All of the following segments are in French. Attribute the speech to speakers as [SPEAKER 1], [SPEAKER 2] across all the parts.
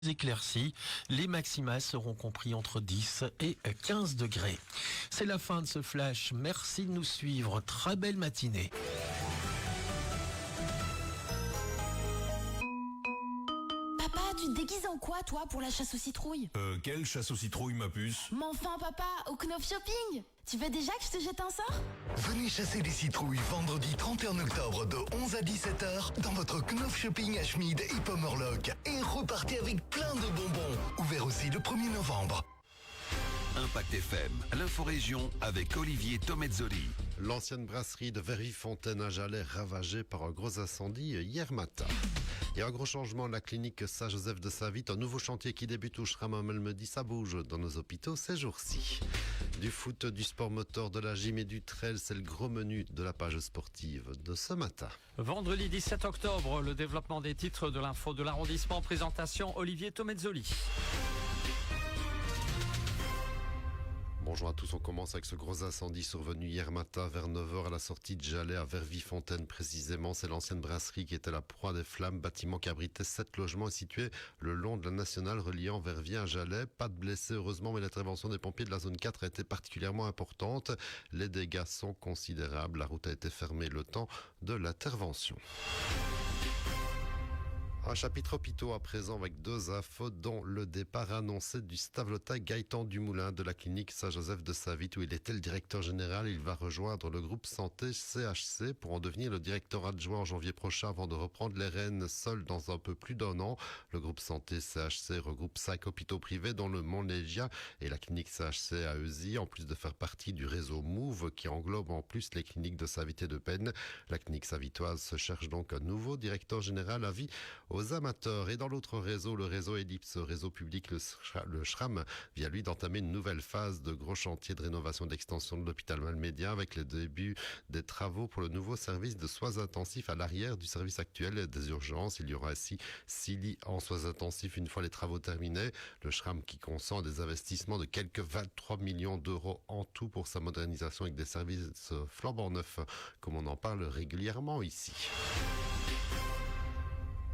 [SPEAKER 1] Éclaircies, les maximales seront compris entre 10 et 15 degrés. C'est la fin de ce flash. Merci de nous suivre. Très belle matinée.
[SPEAKER 2] Papa, tu te déguises en quoi, toi, pour la chasse aux citrouilles?
[SPEAKER 3] Quelle chasse aux citrouilles, ma puce?
[SPEAKER 2] Mais enfin, papa, au Knopf Shopping! Tu veux déjà que je te jette un sort?
[SPEAKER 4] Venez chasser les citrouilles vendredi 31 octobre de 11 à 17h dans votre Knopf Shopping à Schmid et Pommerloch. Et repartez avec plein de bonbons. Ouvert aussi le 1er novembre.
[SPEAKER 3] Impact FM, l'inforégion avec Olivier Tomezzoli.
[SPEAKER 5] L'ancienne brasserie de Vervifontaine à Jalais ravagée par un gros incendie hier matin. Et un gros changement, la clinique Saint-Joseph de Savitte, un nouveau chantier qui débute au Schram à Malmedy, ça bouge dans nos hôpitaux ces jours-ci. Du foot, du sport moteur, de la gym et du trail, c'est le gros menu de la page sportive de ce matin.
[SPEAKER 6] Vendredi 17 octobre, le développement des titres de l'info de l'arrondissement, présentation Olivier Tomezzoli.
[SPEAKER 5] Bonjour à tous, on commence avec ce gros incendie survenu hier matin vers 9h à la sortie de Jalais à Vervifontaine précisément. C'est l'ancienne brasserie qui était la proie des flammes, bâtiment qui abritait 7 logements et situé le long de la nationale reliant Verviers à Jalais. Pas de blessés heureusement, mais l'intervention des pompiers de la zone 4 a été particulièrement importante. Les dégâts sont considérables, la route a été fermée le temps de l'intervention. Un chapitre hôpitaux à présent avec 2 infos dont le départ annoncé du stavelota Gaëtan Dumoulin de la clinique Saint-Joseph de Savitte où il était le directeur général. Il va rejoindre le groupe santé CHC pour en devenir le directeur adjoint en janvier prochain avant de reprendre les rênes seul dans un peu plus d'1 an. Le groupe santé CHC regroupe 5 hôpitaux privés dont le Mont-Légia et la clinique CHC à Eusy, en plus de faire partie du réseau Move qui englobe en plus les cliniques de Savitte et de Penne. La clinique savitoise se cherche donc un nouveau directeur général à vie aux amateurs. Et dans l'autre réseau, le réseau Ellipse, réseau public, le Schram, vient lui d'entamer une nouvelle phase de gros chantier de rénovation d'extension de l'hôpital Malmédien avec le début des travaux pour le nouveau service de soins intensifs à l'arrière du service actuel des urgences. Il y aura ainsi 6 lits en soins intensifs une fois les travaux terminés. Le Schram qui consent des investissements de quelques 23 millions d'euros en tout pour sa modernisation avec des services flambant neufs, comme on en parle régulièrement ici.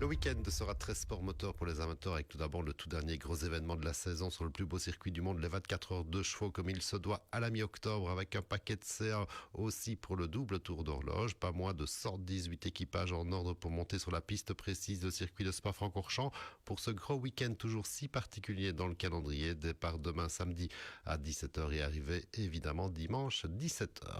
[SPEAKER 5] Le week-end sera très sport moteur pour les amateurs avec tout d'abord le tout dernier gros événement de la saison sur le plus beau circuit du monde, les 24 heures de chevaux comme il se doit à la mi-octobre avec un paquet de CA aussi pour le double tour d'horloge. Pas moins de 118 équipages en ordre pour monter sur la piste précise du circuit de Spa-Francorchamps pour ce gros week-end toujours si particulier dans le calendrier. Départ demain samedi à 17h et arrivée évidemment dimanche 17h.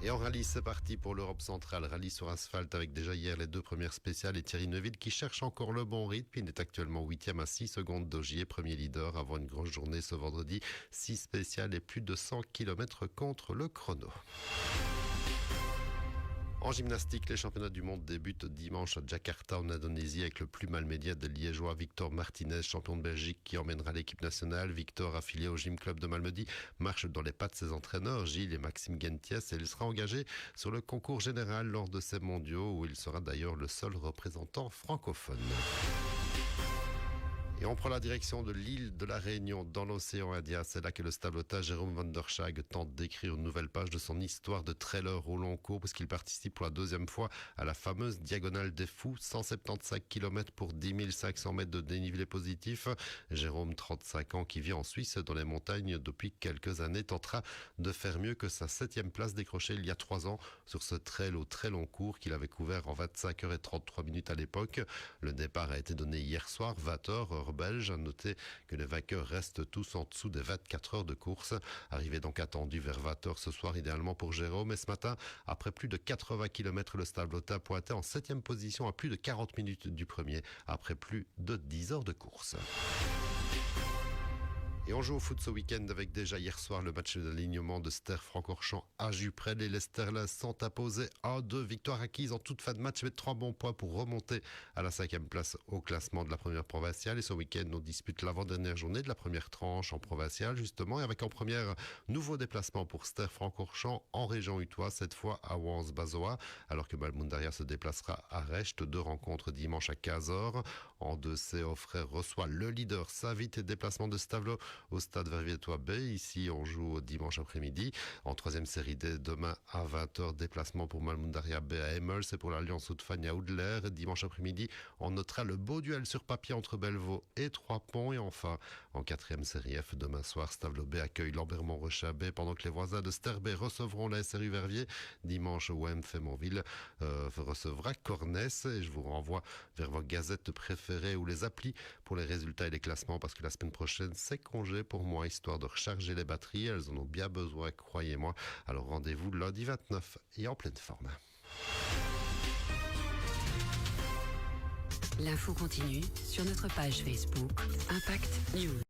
[SPEAKER 5] Et en rallye, c'est parti pour l'Europe centrale. Rallye sur asphalte avec déjà hier les 2 premières spéciales et Thierry Neuville qui cherche encore le bon rythme. Il est actuellement 8e à 6 secondes d'Ogier, premier leader avant une grosse journée ce vendredi. 6 spéciales et plus de 100 km contre le chrono. En gymnastique, les championnats du monde débutent dimanche à Jakarta en Indonésie avec le plus malmédiat de liégeois Victor Martinez, champion de Belgique qui emmènera l'équipe nationale. Victor, affilié au Gym Club de Malmedy, marche dans les pas de ses entraîneurs Gilles et Maxime Gentiès et il sera engagé sur le concours général lors de ces mondiaux où il sera d'ailleurs le seul représentant francophone. Et on prend la direction de l'île de la Réunion dans l'océan Indien. C'est là que le stavelota Jérôme Van der Schag tente d'écrire une nouvelle page de son histoire de trailer au long cours puisqu'il participe pour la 2e fois à la fameuse Diagonale des Fous, 175 km pour 10 500 mètres de dénivelé positif. Jérôme, 35 ans, qui vit en Suisse dans les montagnes depuis quelques années, tentera de faire mieux que sa 7e place décrochée il y a 3 ans sur ce trail au très long cours qu'il avait couvert en 25h33 à l'époque. Le départ a été donné hier soir, 20h, belge. À noter que les vainqueurs restent tous en dessous des 24 heures de course. Arrivé donc attendu vers 20h ce soir, idéalement pour Jérôme. Et ce matin, après plus de 80 km, le stavelota pointait en 7e position à plus de 40 minutes du premier, après plus de 10 heures de course. Et on joue au foot ce week-end avec déjà hier soir le match d'alignement de Ster-Francorchamps à Juprel. Et les Sterlins sont imposés 1-2. Victoire acquise en toute fin de match avec 3 bons points pour remonter à la 5e place au classement de la première provinciale. Et ce week-end, on dispute l'avant-dernière journée de la première tranche en provinciale, justement. Et avec en première, nouveau déplacement pour Ster-Francorchamps en région utoise, cette fois à Wans-Bazoa. Alors que Balmundaria se déplacera à Recht. 2 rencontres dimanche à 15h. En 2C, Offray reçoit le leader Savitte et déplacement de Stavelot au stade Verviers-Tois B. Ici, on joue dimanche après-midi. En 3e série D, demain à 20h, déplacement pour Malmundaria B à Emmels. C'est pour l'Alliance Haute-Fagne à Oudler. Dimanche après-midi, on notera le beau duel sur papier entre Bellevaux et Trois-Ponts. Et enfin, en 4e série F, demain soir, Stavelot B accueille Lambermont-Rechat B pendant que les voisins de Ster-B recevront la SRU Verviers. Dimanche, OM Fémonville recevra Cornès. Et je vous renvoie vers vos gazettes préférées ou les applis pour les résultats et les classements, parce que la semaine prochaine, c'est congé pour moi, histoire de recharger les batteries. Elles en ont bien besoin, croyez-moi. Alors rendez-vous lundi 29 et en pleine forme.
[SPEAKER 7] L'info continue sur notre page Facebook Impact News.